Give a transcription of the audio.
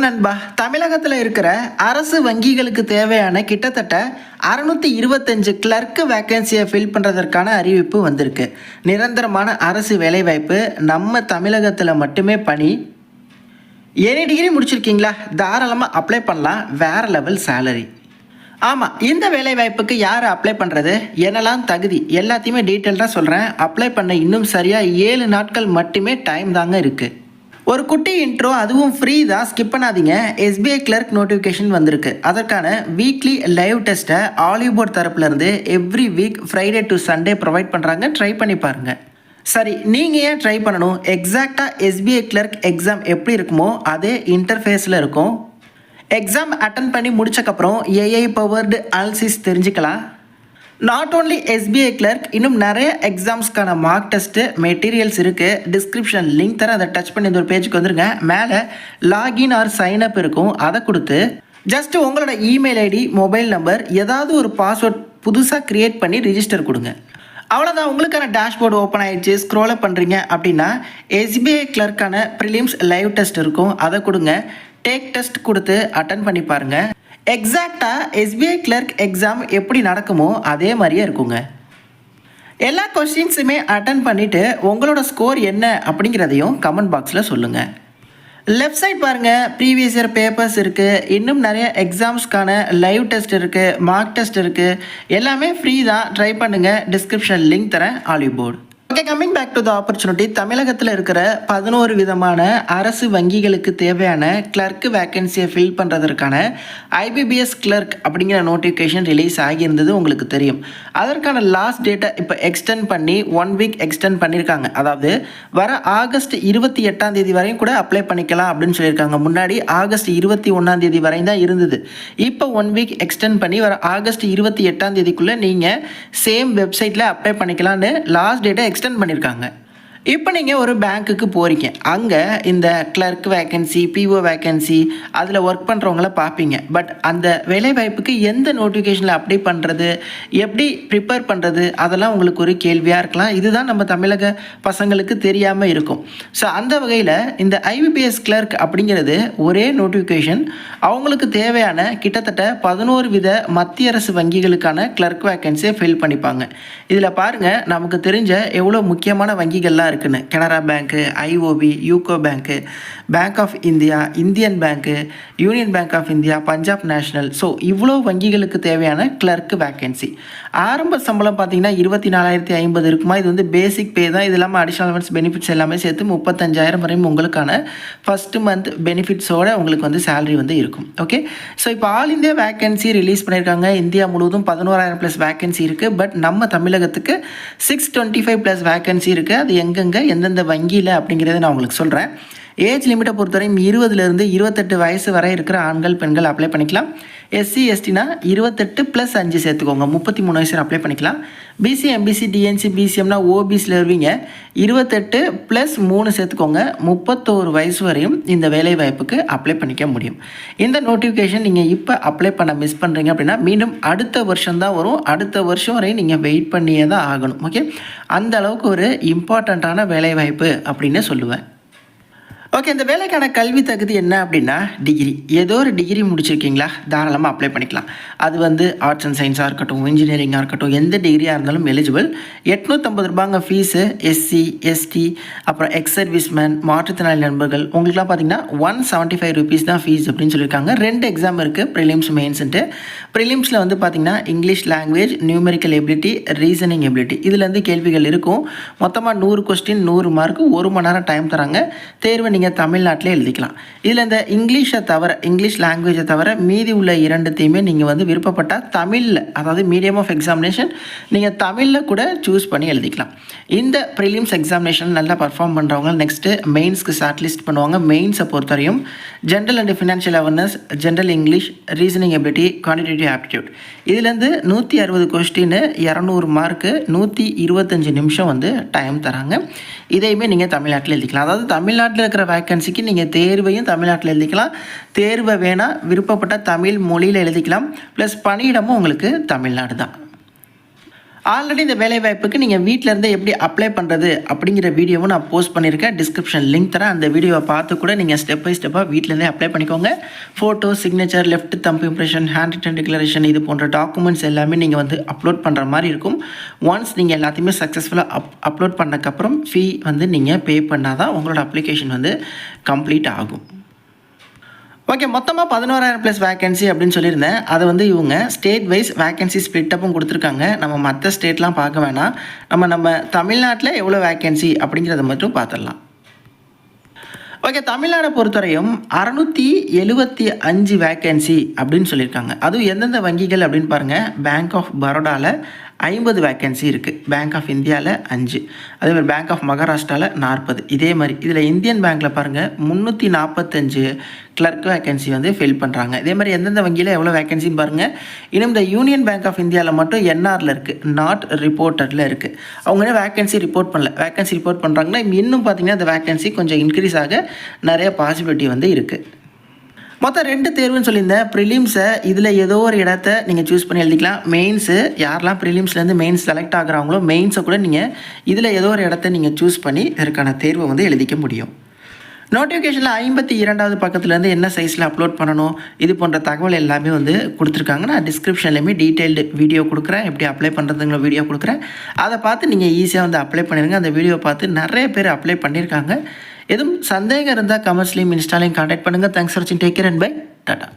நண்பா, தமிழகத்தில் இருக்கிற அரசு வங்கிகளுக்கு தேவையான கிட்டத்தட்ட 625 கிளர்க்கு வேக்கன்சியை ஃபில் பண்ணுறதற்கான அறிவிப்பு வந்திருக்கு. நிரந்தரமான அரசு வேலைவாய்ப்பு, நம்ம தமிழகத்தில் மட்டுமே பணி. எனி டிகிரி முடிச்சிருக்கீங்களா? தாராளமாக அப்ளை பண்ணலாம். வேற லெவல் சேலரி. ஆமாம், இந்த வேலைவாய்ப்புக்கு யார் அப்ளை பண்ணுறது, என்னெல்லாம் தகுதி, எல்லாத்தையுமே டீட்டெயில்டாக சொல்கிறேன். அப்ளை பண்ண இன்னும் சரியாக 7 நாட்கள் மட்டுமே டைம் தாங்க இருக்குது. ஒரு குட்டி இன்ட்ரோ, அதுவும் ஃப்ரீ தான், ஸ்கிப் பண்ணாதீங்க. எஸ்பிஐ கிளர்க் நோட்டிஃபிகேஷன் வந்திருக்கு. அதற்கான வீக்லி லைவ் டெஸ்ட்டை ஆலிபோர்ட் தரப்புலேருந்து every week Friday to Sunday provide பண்ணுறாங்க. ட்ரை பண்ணி பாருங்கள். சரி, நீங்கள் ஏன் ட்ரை பண்ணணும்? எக்ஸாக்டாக எஸ்பிஐ கிளர்க் எக்ஸாம் எப்படி இருக்குமோ அதே இன்டர்ஃபேஸில் இருக்கும். எக்ஸாம் அட்டன் பண்ணி முடிச்சக்கப்புறம் ஏஐ பவர்டு அனாலிசிஸ் தெரிஞ்சுக்கலாம். நாட் ஓன்லி எஸ்பிஐ கிளர்க், இன்னும் நிறைய எக்ஸாம்ஸ்க்கான மார்க் டெஸ்ட்டு மெட்டீரியல்ஸ் இருக்குது. டிஸ்கிரிப்ஷன் லிங்க் தர, அதை டச் பண்ணி இந்த ஒரு பேஜுக்கு வந்துருங்க. மேலே லாகின் ஆர் சைன்அப் இருக்கும். அதை கொடுத்து ஜஸ்ட் உங்களோட இமெயில் ஐடி, மொபைல் நம்பர், ஏதாவது ஒரு பாஸ்வேர்ட் புதுசாக க்ரியேட் பண்ணி ரிஜிஸ்டர் கொடுங்க. அவ்வளோதான், உங்களுக்கான டேஷ்போர்டு ஓப்பன் ஆகிடுச்சு. ஸ்க்ரோல் அப் பண்ணுறீங்க அப்படின்னா எஸ்பிஐ கிளர்க்கான ப்ரிலிம்ஸ் லைவ் டெஸ்ட் இருக்கும். அதை கொடுங்க. டேக் டெஸ்ட் கொடுத்து அட்டன் பண்ணி பாருங்கள். எக்ஸாக்டாக எஸ்பிஐ கிளர்க் எக்ஸாம் எப்படி நடக்குமோ அதே மாதிரியே இருக்குங்க. எல்லா கொஸ்டின்ஸுமே அட்டன் பண்ணிவிட்டு உங்களோட ஸ்கோர் என்ன அப்படிங்கிறதையும் கமெண்ட் பாக்ஸில் சொல்லுங்கள். லெஃப்ட் சைட் பாருங்கள், ப்ரீவியஸ் இயர் பேப்பர்ஸ் இருக்குது. இன்னும் நிறைய எக்ஸாம்ஸ்க்கான லைவ் டெஸ்ட் இருக்குது, மார்க் டெஸ்ட் இருக்குது. எல்லாமே ஃப்ரீ தான். ட்ரை பண்ணுங்கள். டிஸ்கிரிப்ஷன் லிங்க் தரேன், ஆலிபோர்டு. Okay, coming back to the opportunity. தமிழகத்தில் இருக்கிற 11 விதமான அரசு வங்கிகளுக்கு தேவையான கிளர்க்கு வேக்கன்சியை ஃபில் பண்ணுறதற்கான ஐபிபிஎஸ் கிளர்க் அப்படிங்கிற நோட்டிஃபிகேஷன் ரிலீஸ் ஆகியிருந்தது உங்களுக்கு தெரியும். அதற்கான லாஸ்ட் டேட்டை இப்போ எக்ஸ்டெண்ட் பண்ணி 1 வீக் எக்ஸ்டெண்ட் பண்ணியிருக்காங்க. அதாவது வர ஆகஸ்ட் 28 வரையும் கூட அப்ளை பண்ணிக்கலாம் அப்படின்னு சொல்லியிருக்காங்க. முன்னாடி ஆகஸ்ட் 21 வரையும் தான் இருந்தது. இப்போ 1 வீக் எக்ஸ்டெண்ட் பண்ணி வர ஆகஸ்ட் 28 நீங்கள் சேம் வெப்சைட்டில் அப்ளை பண்ணிக்கலான்னு லாஸ்ட் டேட்டை எக்ஸ்டெண்ட் பண்ணியிருக்காங்க. இப்போ நீங்கள் ஒரு பேங்க்குக்கு போகிறீங்க. அங்கே இந்த கிளர்க் வேக்கன்சி, பிஓ வேக்கன்சி, அதில் ஒர்க் பண்ணுறவங்கள பார்ப்பீங்க. பட் அந்த வேலைவாய்ப்புக்கு எந்த நோட்டிஃபிகேஷனில் அப்ளை பண்ணுறது, எப்படி ப்ரிப்பேர் பண்ணுறது, அதெல்லாம் உங்களுக்கு ஒரு கேள்வியாக இருக்கலாம். இதுதான் நம்ம தமிழக பசங்களுக்கு தெரியாமல் இருக்கும். ஸோ அந்த வகையில் இந்த ஐபிபிஎஸ் கிளர்க் அப்படிங்கிறது ஒரே நோட்டிஃபிகேஷன். அவங்களுக்கு தேவையான கிட்டத்தட்ட 11 வித மத்திய அரசு வங்கிகளுக்கான கிளர்க் வேக்கன்சியை ஃபில் பண்ணிப்பாங்க. இதில் பாருங்கள், நமக்கு தெரிஞ்ச எவ்வளோ முக்கியமான வங்கிகள்லாம் இருக்குன்னு. Canara bank, IOB, UCO bank, bank of India, Indian bank, Union bank of India, Punjab national. So இவ்வளோ வங்கிகளுக்கு தேவையான கிளர்க்கு வேக்கன்சி. ஆரம்ப சம்பளம் பார்த்தீங்கன்னா 24,050 இருக்குமா. இது வந்து பேசிக் பே தான். இது இல்லாமல் அடிஷனல் அலவன்ஸ் பெனிஃபிட்ஸ் எல்லாமே சேர்த்து 35,000 வரையும் உங்களுக்கான ஃபஸ்ட்டு மந்த் பெனிஃபிட்ஸோடு உங்களுக்கு வந்து சேலரி வந்து இருக்கும். ஓகே, ஸோ இப்போ ஆல் இந்தியா வேக்கன்சி ரிலீஸ் பண்ணியிருக்காங்க. இந்தியா முழுவதும் 11,000+ வேக்கன்சி இருக்குது. பட் நம்ம தமிழகத்துக்கு 625+ வேக்கன்சி இருக்குது. அது எங்கெங்கே எந்தெந்த வங்கியில் அப்படிங்கிறத நான் உங்களுக்கு சொல்கிறேன். ஏஜ் லிமிட்டை பொறுத்தவரையும் 20லேருந்து 28 வயசு வரை இருக்கிற ஆண்கள், பெண்கள் அப்ளை பண்ணிக்கலாம். எஸ்சி எஸ்டினா 28+5 சேர்த்துக்கோங்க, 33 வயசு அப்ளை பண்ணிக்கலாம். பிசி, எம்பிசி, டிஎன்சி, பிசிஎம்னா ஓபிசியில் வருவீங்க. 28+3 சேர்த்துக்கோங்க, 31 வயசு வரையும் இந்த வேலைவாய்ப்புக்கு அப்ளை பண்ணிக்க முடியும். இந்த நோட்டிஃபிகேஷன் நீங்கள் இப்போ அப்ளை பண்ண மிஸ் பண்ணுறீங்க அப்படின்னா மீண்டும் அடுத்த வருஷம் தான் வரும். அடுத்த வருஷம் வரையும் நீங்கள் வெயிட் பண்ணியே தான் ஆகணும். ஓகே, அந்த அளவுக்கு ஒரு இம்பார்ட்டண்ட்டான வேலைவாய்ப்பு அப்படின்னு சொல்லுவேன். ஓகே, இந்த வேலைக்கான கல்வி தகுதி என்ன அப்படின்னா டிகிரி. ஏதோ ஒரு டிகிரி முடிச்சிருக்கீங்களா, தாராளமாக அப்ளை பண்ணிக்கலாம். அது வந்து ஆர்ட்ஸ் அண்ட் சயின்ஸாக இருக்கட்டும், இன்ஜினியரிங்காக இருக்கட்டும், எந்த டிகிரியாக இருந்தாலும் எலிஜிபிள். 850 ரூபாங்க ஃபீஸு. எஸ்சி, எஸ்டி, அப்புறம் எக்ஸ் சர்வீஸ்மேன், மாற்றுத்திறனாளி நண்பர்கள், உங்களுக்குலாம் பார்த்தீங்கன்னா 175 ருபீஸ் தான் ஃபீஸ் அப்படின்னு சொல்லியிருக்காங்க. 2 எக்ஸாம் இருக்குது, ப்ரிலிம்ஸ், மெயின்ஸுன்ட்டு. ப்ரிலிம்ஸில் வந்து பார்த்தீங்கன்னா English language, numerical ability, reasoning ability, இதுலேருந்து கேள்விகள் இருக்கும். மொத்தமாக 100 கொஸ்டின், 100 மார்க்கு, 1 மணி நேரம் டைம் தராங்க. தேர்வை நீங்கள் தமிழ்நாட்டிலே எழுதிக்கலாம். இதில் இந்த இங்கிலீஷ் லாங்குவேஜை தவிர மீதி உள்ள 2த்தையுமே நீங்கள் வந்து விருப்பப்பட்டால் தமிழில், அதாவது மீடியம் ஆஃப் எக்ஸாமினேஷன், நீங்கள் தமிழில் கூட சூஸ் பண்ணி எழுதிக்கலாம். இந்த ப்ரிலிம்ஸ் எக்ஸாமினேஷன் நல்லா பர்ஃபார்ம் பண்ணுறவங்க நெக்ஸ்ட்டு மெயின்ஸ்க்கு ஷார்ட் லிஸ்ட் பண்ணுவாங்க. மெயின்ஸை பொறுத்தவரையும் general and financial awareness, general English, reasoning ability, quantitative aptitude, இதுலேருந்து 160 கொஸ்டின், 200 மார்க்கு, 125 நிமிஷம் வந்து டைம் தராங்க. இதையுமே நீங்கள் தமிழ்நாட்டில் எழுதிக்கலாம். அதாவது தமிழ்நாட்டில் இருக்கிற வேக்கன்சிக்கு நீங்கள் தேர்வையும் தமிழ்நாட்டில் எழுதிக்கலாம். தேர்வை வேணால் விருப்பப்பட்ட தமிழ் மொழியில் எழுதிக்கலாம். ப்ளஸ் பணியிடமும் உங்களுக்கு தமிழ்நாடு தான். ஆல்ரெடி இந்த வேலைவாய்ப்புக்கு நீங்கள் வீட்டில் இருந்தே எப்படி அப்ளை பண்ணுறது அப்படிங்கிற வீடியோவும் நான் போஸ்ட் பண்ணியிருக்கேன். டிஸ்கிரிப்ஷன் லிங்க் தரேன். அந்த வீடியோவை பார்த்து கூட நீங்கள் ஸ்டெப் பை ஸ்டெப்பாக வீட்டிலேருந்தே அப்ளை பண்ணிக்கோங்க. Photo, signature, left thumb impression, hand return declaration இது போன்ற டாக்குமெண்ட்ஸ் எல்லாமே நீங்கள் வந்து அப்லோட் பண்ணுற மாதிரி இருக்கும். ஒன்ஸ் நீங்கள் எல்லாத்தையுமே சக்ஸஸ்ஃபுல்லாக அப்லோட் பண்ணக்கப்புறம் ஃபீ வந்து நீங்கள் பே பண்ணால் தான் உங்களோட அப்ளிகேஷன் வந்து கம்ப்ளீட் ஆகும். ஓகே, மொத்தமாக 11,000+ வேக்கன்சி அப்படின்னு சொல்லியிருந்தேன். அதை வந்து இவங்க ஸ்டேட் வைஸ் வேக்கன்சி ஸ்ப்ளிட்டப்பும் கொடுத்துருக்காங்க. நம்ம மற்ற ஸ்டேட்லாம் பார்க்க வேணாம். நம்ம தமிழ்நாட்டில் எவ்வளோ வேக்கன்சி அப்படிங்கிறத மட்டும் பார்த்துடலாம். ஓகே, தமிழ்நாடை பொறுத்தவரையும் 675 வேக்கன்சி அப்படின்னு சொல்லியிருக்காங்க. அதுவும் எந்தெந்த வங்கிகள் அப்படின்னு பாருங்கள். பேங்க் ஆஃப் பரோடாவில் 50 வேக்கன்சி இருக்குது. பேங்க் ஆஃப் இந்தியாவில் 5, அதேமாதிரி பேங்க் ஆஃப் மகாராஷ்டிராவில் 40. இதே மாதிரி இதில் இந்தியன் பேங்க்கில் பாருங்கள் 345 கிளர்க் வேக்கன்சி வந்து ஃபில் பண்ணுறாங்க. இதே மாதிரி எந்தெந்த வங்கியில் எவ்வளோ வேக்கன்சின்னு பாருங்கள். இன்னும் இந்த யூனியன் பேங்க் ஆஃப் இந்தியாவில் மட்டும் என்ஆரில் இருக்குது, நாட் ரிப்போர்ட்டடில் இருக்குது. அவங்க வேக்கன்சி ரிப்போர்ட் பண்ணல. வேக்கன்சி ரிப்போர்ட் பண்ணுறாங்கன்னா இன்னும் பார்த்தீங்கன்னா இந்த வேக்கன்சி கொஞ்சம் இன்க்ரீஸ் ஆக நிறைய பாசிபிலிட்டி வந்து இருக்குது. மொத்தம் 2 தேர்வுன்னு சொல்லியிருந்தேன். ப்ரிலிம்ஸை இதில் ஏதோ ஒரு இடத்த நீங்கள் சூஸ் பண்ணி எழுதிக்கலாம். மெயின்ஸு யாரெல்லாம் ப்ரிலிம்ஸ்லேருந்து மெயின்ஸ் செலக்ட் ஆகுறாங்களோ மெயின்ஸை கூட நீங்கள் இதில் ஏதோ ஒரு இடத்த நீங்கள் சூஸ் பண்ணி இதற்கான தேர்வை வந்து எழுதிக்க முடியும். நோட்டிஃபிகேஷனில் 52வது பக்கத்துலேருந்து என்ன சைஸில் அப்லோட் பண்ணணும் இது போன்ற தகவல் எல்லாமே வந்து கொடுத்துருக்காங்க. நான் டிஸ்கிரிப்ஷன்லேயுமே டீட்டெயில்டு வீடியோ கொடுக்குறேன், எப்படி அப்ளை பண்ணுறதுங்கிற வீடியோ கொடுக்குறேன். அதை பார்த்து நீங்கள் ஈஸியாக வந்து அப்ளை பண்ணிடுங்க. அந்த வீடியோவை பார்த்து நிறைய பேர் அப்ளை பண்ணியிருக்காங்க. எதுவும் சந்தேகம் இருந்தால் கமெண்ட்ஸ்லையும் இன்ஸ்டாலையும் கான்டாக்ட் பண்ணுங்கள். தேங்க்ஸ் ஃபார் வாட்சிங். Take care and bye. Tata.